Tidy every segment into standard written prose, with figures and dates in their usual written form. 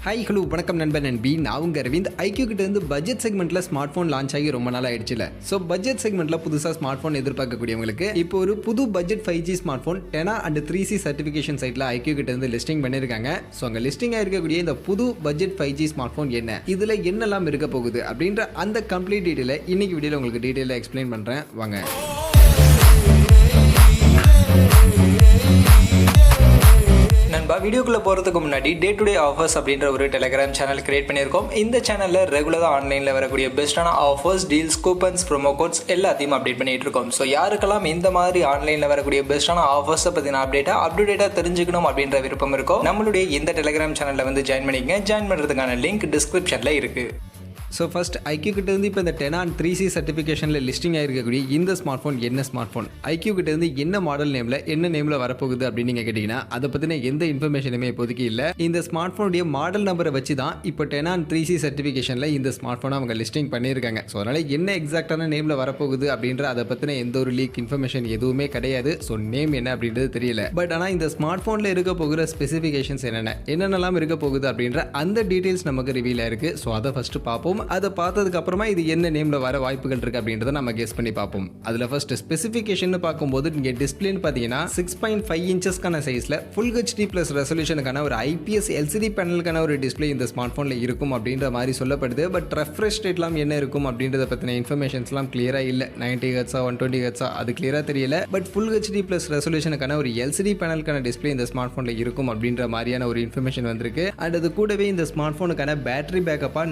Hi hello வணக்கம் நண்பன் நண்பி. நான் உங்கள் அரவிந்த். iQoo கிட்ட இருந்து பட்ஜெட் செக்மெண்ட்டில் ஸ்மார்ட் ஃபோன் லான்ச் ஆகி ரொம்ப நாள் ஆயிடுச்சுல. ஸோ பட்ஜெட் செக்மெண்ட்டில் புதுசாக ஸ்மார்ட் ஃபோன் எதிர்பார்க்கக்கூடியவங்களுக்கு இப்போ ஒரு புது budget 5G smart phone 10 and 3C certification சைட்டில் iQoo கிட்ட இருந்து லிஸ்டிங் பண்ணியிருக்காங்க. ஸோ அங்கே லிஸ்டிங் ஆயிருக்கக்கூடிய இந்த புது பட்ஜெட் 5G ஸ்மார்ட் ஃபோன் என்ன, இதில் என்னெல்லாம் இருக்க போகுது அப்படின்ற அந்த கம்ப்ளீட் டீட்டெயிலை இன்னைக்கு வீடியோவில் உங்களுக்கு டீட்டெயிலாக எக்ஸ்பிளைன் பண்ணுறேன் வாங்க. நண்பா, வீடியோக்குள்ளே போகிறதுக்கு முன்னாடி டே டு டே ஆஃபர்ஸ் அப்படின்ற ஒரு டெலிகிராம் சேனல் கிரியேட் பண்ணியிருக்கோம். இந்த சேனலில் ரெகுலராக ஆன்லைனில் வரக்கூடிய பெஸ்ட்டான offers, deals, coupons, promo quotes எல்லாத்தையும் அப்டேட் பண்ணிட்டு இருக்கோம். ஸோ யாருக்கெல்லாம் இந்த மாதிரி ஆன்லைனில் வரக்கூடிய பெஸ்ட்டான ஆஃபர்ஸை பற்றின அப்டேட்டாக தெரிஞ்சுக்கணும் அப்படின்ற விருப்பம் இருக்கும், நம்மளுடைய இந்த டெலிகிராம் சேனலில் வந்து ஜாயின் பண்ணிக்கங்க. ஜாயின் பண்ணுறதுக்கான லிங்க் டிஸ்கிரிப்ஷனில் இருக்குது. ஸோ ஃபஸ்ட் iQoo கிட்ட இருந்து இப்போ இந்த 10 and 3C சர்டிஃபிகேஷனில் லிஸ்டிங் ஆகிருக்கக்கூடிய இந்த ஸ்மார்ட் ஃபோன் என்ன ஸ்மார்ட் ஃபோன், iQoo கிட்ட இருந்து என்ன மாடல் நேமில் என்ன நேமில் வரப்போகுது அப்படின்னு நீங்கள் கேட்டிங்கன்னா அதை பற்றின எந்த இன்ஃபர்மேஷனுமே இப்போதைக்கு இல்லை. இந்த ஸ்மார்ட் ஃபோனுடைய மாடல் நம்பரை வச்சு தான் இப்போ 10 and 3C சர்டிஃபிகேஷனில் இந்த ஸ்மார்ட் ஃபோனை அவங்க லிஸ்டிங் பண்ணியிருக்காங்க. ஸோ அதனால் என்ன எக்ஸாக்டான நேமில் வரப்போகுது அப்படின்ற அதை பற்றின எந்த ஒரு லீக் இன்ஃபர்மேஷன் எதுவுமே கிடையாது. ஸோ நேம் என்ன அப்படின்றது தெரியல. பட் ஆனால் இந்த ஸ்மார்ட் ஃபோனில் இருக்க போகிற ஸ்பெசிஃபிகேஷன்ஸ் என்னென்னலாம் இருக்க போகுது அப்படின்ற அந்த டீட்டெயில்ஸ் நமக்கு ரிவீல் ஆயிருக்கு. ஸோ அதை ஃபஸ்ட்டு பார்ப்போம். அதை பார்த்ததுக்கு அப்புறமா இது என்ன நேம்ல வர வாய்ப்புகள் இருக்கு அப்படின்றத நம்ம கெஸ் பண்ணி பார்ப்போம். அதுல ஃபர்ஸ்ட் ஸ்பெசிஃபிகேஷன் பார்க்கும்போது நீங்க டிஸ்பிளேன்னு பார்த்தீங்கன்னா 6.5 இன்ச்சஸ்க்கான சைஸ்ல ஃபுல் HD பிளஸ் ரெசல்யூஷனுக்கான ஒரு IPS LCD பேனலுக்கான ஒரு டிஸ்பிளே இந்த ஸ்மார்ட் போன்ல இருக்கும் அப்படின்ற மாதிரி சொல்லப்படுது. பட் ரெஃப்ரெஷ் ரேட்லாம் என்ன இருக்கும் அப்படின்றத பத்தின இன்ஃபர்மேஷன்ஸ்லாம் கிளியரா இல்ல. 90 Hz 120 Hz அது கிளியரா தெரியல. பட் ஃபுல் HD பிளஸ் ரெசல்யூஷனுக்கான ஒரு LCD பேனலுக்கான டிஸ்பிளே இந்த ஸ்மார்ட் போன்ல இருக்கும் அப்படின்ற மாதிரியான ஒரு இன்ஃபர்மேஷன் வந்திருக்கு. அண்ட் அது கூடவே இந்த ஸ்மார்ட் போனுக்கான பேட்டரி பேக்கப்பா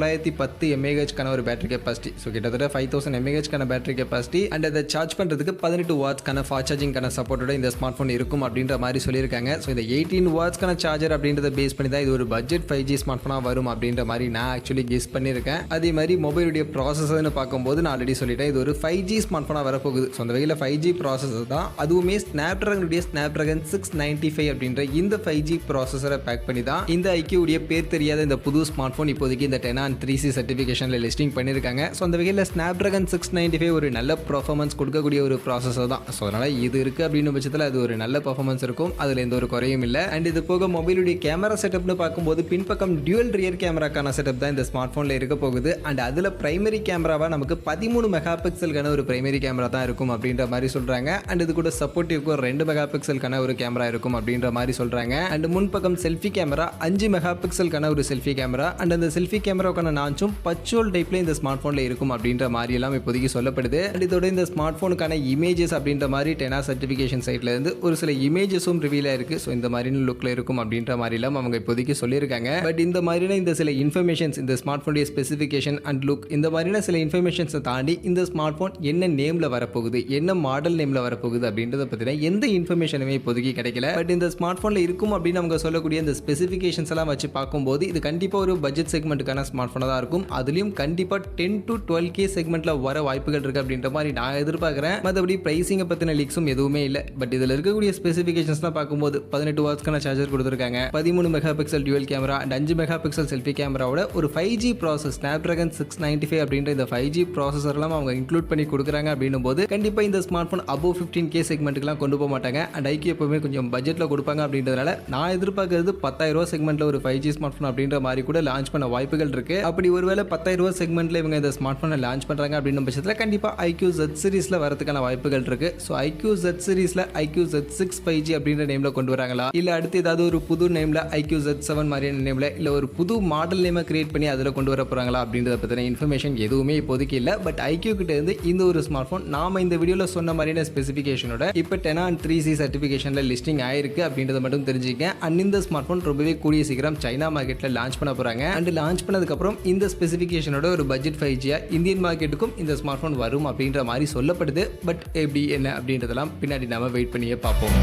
4910 mAh ஒரு பேட்டரி கெப்பாசிட்டி. ஸோ கிட்டத்தட்ட 5000 mAh பேட்டரி கெப்பாசிட்டி. அண்ட் அதை சார்ஜ் பண்ணுறதுக்கு 18 வாட்ஸ்க்கான ஃபாஸ்ட் சார்ஜிங்கான சப்போர்ட்டோட இந்த ஸ்மார்ட் ஃபோன் இருக்கும் அப்படின்ற மாதிரி சொல்லியிருக்காங்க. ஸோ இந்த 18 வாட்ஸ்க்கான சார்ஜர் அப்படின்றத பேஸ் பண்ணி தான் இது ஒரு பட்ஜெட் 5G ஸ்மார்ட் ஃபோனாக வரும் அப்படின்ற மாதிரி நான் ஆக்சுவலி கெஸ் பண்ணியிருக்கேன். அதே மாதிரி மொபைலுடைய ப்ராசஸர்னு பார்க்கும்போது நான் ஆல்ரெடி சொல்லிட்டேன் இது ஒரு 5G ஸ்மார்ட் ஃபோனாக வரப்போகுது. ஸோ அந்த வகையில் 5G ப்ராசஸர் தான், அதுவுமே Snapdragon 695 அப்படின்ற இந்த 5G ப்ராசஸரை பேக் பண்ணி தான் இந்த iQoo உடைய பேர் தெரியாத இந்த புது ஸ்மார்ட் ஃபோன் இப்போதைக்கு இந்த 10 and 3C சர்டிஃபிகேஷன்ல லிஸ்டிங் பண்ணியிருக்காங்க. ஸோ அந்த வகையில் Snapdragon 695 ஒரு நல்ல பர்ஃபார்மன்ஸ் கொடுக்கக்கூடிய ஒரு ப்ராசஸர் தான். ஸோ அதனால் இது இருக்குது அப்படின்னு பட்சத்தில் அது ஒரு நல்ல பர்ஃபார்மன்ஸ் இருக்கும், அதில் எந்த ஒரு குறையும் இல்லை. அண்ட் இது போக மொபைலுடைய கேமரா செட்டப்னு பார்க்கும்போது பின்பக்கம் டியூவல் ரியர் கேமராக்கான செட்டப் தான் இந்த ஸ்மார்ட் ஃபோனில் இருக்க போகுது. அண்ட் அதில் பிரைமரி கேமராவாக நமக்கு 13 மெகா பிக்சலுக்கான ஒரு பிரைமரி கேமரா தான் இருக்கும் அப்படின்ற மாதிரி சொல்கிறாங்க. அண்ட் இது கூட சப்போர்ட்டிவ்க்கு 2 மெகா பிக்சலுக்கான ஒரு கேமரா இருக்கும் அப்படின்ற மாதிரி சொல்கிறாங்க. அண்ட் முன்பக்கம் செல்ஃபி கேமரா 5 மெகா பிக்சலுக்கான ஒரு செல்ஃபி கேமரா. அண்ட் அந்த செல்ஃபி கேமராவுக்கான நான்ச்சும் பச்சுவல் டைப்ல இந்த ஸ்மார்ட் போன்ல இருக்கும் அப்படின்ற மாதிரி எல்லாம் இப்போதைக்கு சொல்லப்படுது. அண்ட் இதோட இந்த ஸ்மார்ட் போனுக்கான இமேஜஸ் அப்படின்ற மாதிரி 10 சர்டிஃபிகேஷன் சைட்ல இருந்து ஒரு சில இமேஜஸும் ரிவீல் ஆயிருக்கு. ஸோ இந்த மாதிரியான லுக்ல இருக்கும் அப்படின்ற மாதிரி எல்லாம் அவங்க இப்போதைக்கு சொல்லியிருக்காங்க. பட் இந்த மாதிரியான இந்த சில இன்ஃபர்மேஷன்ஸ், இந்த ஸ்மார்ட் போனுடைய ஸ்பெசிஃபிகேஷன் அண்ட் லுக், இந்த மாதிரியான சில இன்ஃபர்மேஷன்ஸை தாண்டி இந்த ஸ்மார்ட் போன் என்ன நேம்ல வரப்போகுது, என்ன மாடல் நேம்ல வரப்போகுது அப்படின்றத பத்தின எந்த இன்ஃபர்மேஷனுமே இப்போதைக்கு கிடைக்கல. பட் இந்த ஸ்மார்ட் போன்ல இருக்கும் அப்படின்னு அவங்க சொல்லக்கூடிய இந்த ஸ்பெசிஃபிகேஷன்ஸ் எல்லாம் வச்சு பார்க்கும்போது இது கண்டிப்பா ஒரு பட்ஜெட் செக்மெண்ட்டுக்கான ஸ்மார்ட் போனா தான் இருக்கும். அதுலயும் கண்டிப்பா 10 to 12K செக்மெண்ட்ல வர வாய்ப்புகள் இருக்கு அப்படின்ற மாதிரி நான் எதிர்பார்க்கிறேன். மற்றபடி பிரைசிங்கை பத்தின லீக்ஸும் எதுவுமே இல்லை. பட் இதில் இருக்கக்கூடிய ஸ்பெசிஃபிகேஷன்ஸ்லாம் பார்க்கும்போது 18 வாட்ஸ்க்கான சார்ஜர் கொடுத்துருக்காங்க, 13 mega pixel dual camera and 5 mega pixel selfie கேமராவோட ஒரு 5G ப்ராசஸ் Snapdragon 695 அப்படின்ற இந்த 5G ப்ராசஸர்லாம் அவங்க இன்க்ளூட் பண்ணி கொடுக்குறாங்க அப்படின்னும் போது கண்டிப்பாக இந்த ஸ்மார்ட் ஃபோன் above 15K செக்மெண்ட்டுக்குலாம் கொண்டு போக மாட்டாங்க. அண்ட் iQoo எப்பவுமே கொஞ்சம் பட்ஜெட்டில் கொடுப்பாங்க அப்படின்றதுனால நான் எதிர்பார்க்கறது 10,000 செக்மெண்ட்டில் ஒரு 5G ஸ்மார்ட் ஃபோன் அப்படின்ற மாதிரி கூட லான்ச் பண்ண வாய்ப்புகள் இருக்கு. அப்படி ஒருவேளை 10,000 செக்மெண்ட்ல இவங்க இந்த ஸ்மார்ட் ஃபோனை லான்ச் பண்றாங்க அப்படின்ற பட்சத்தில் கண்டிப்பாக iQoo Z சீரிஸ்ல வரதுக்கான வாய்ப்புகள் இருக்கு. So iQoo Z சீரிஸ்ல iQoo Z6 5G அப்படின்ற நேம்ல கொண்டு வராங்களா, இல்ல அடுத்து ஏதாவது ஒரு புது நேம்ல iQoo Z7 மாதிரியான நேம்ல இல்ல ஒரு புது மாடல் நேமை கிரியேட் பண்ணி அதில் கொண்டு வர போறாங்களா அப்படின்றத பத்தின இன்ஃபர்மேஷன் எதுவுமே இப்போதைக்கு இல்லை. பட் iQoo கிட்ட இருந்து இந்த ஒரு ஸ்மார்ட் ஃபோன் நாம இந்த வீடியோல சொன்ன மாதிரியான ஸ்பெசிஃபிகேஷனோட இப்போ 10 and 3C சர்டிஃபிகேஷன்ல லிஸ்டிங் ஆயிருக்கு அப்படின்றத மட்டும் தெரிஞ்சுக்கேன். அண்ட் இந்த ஸ்மார்ட் ஃபோன் ரொம்பவே கூடிய சீக்கிரம் சைனா மார்க்கெட்ல லான்ச் பண்ண போறாங்க. அண்ட் லான்ச் பண்ணதுக்கு அப்புறம் இந்த ஸ்பெசிஃபிகேஷனோட ஒரு பட்ஜெட் 5G இந்தியன் மார்க்கெட்டுக்கும் இந்த ஸ்மார்ட் ஃபோன் வரும் அப்படின்ற மாதிரி சொல்லப்படுது. பட் எப்படி என்ன அப்படின்றதெல்லாம் பின்னாடி நாம வெயிட் பண்ணியே பார்ப்போம்.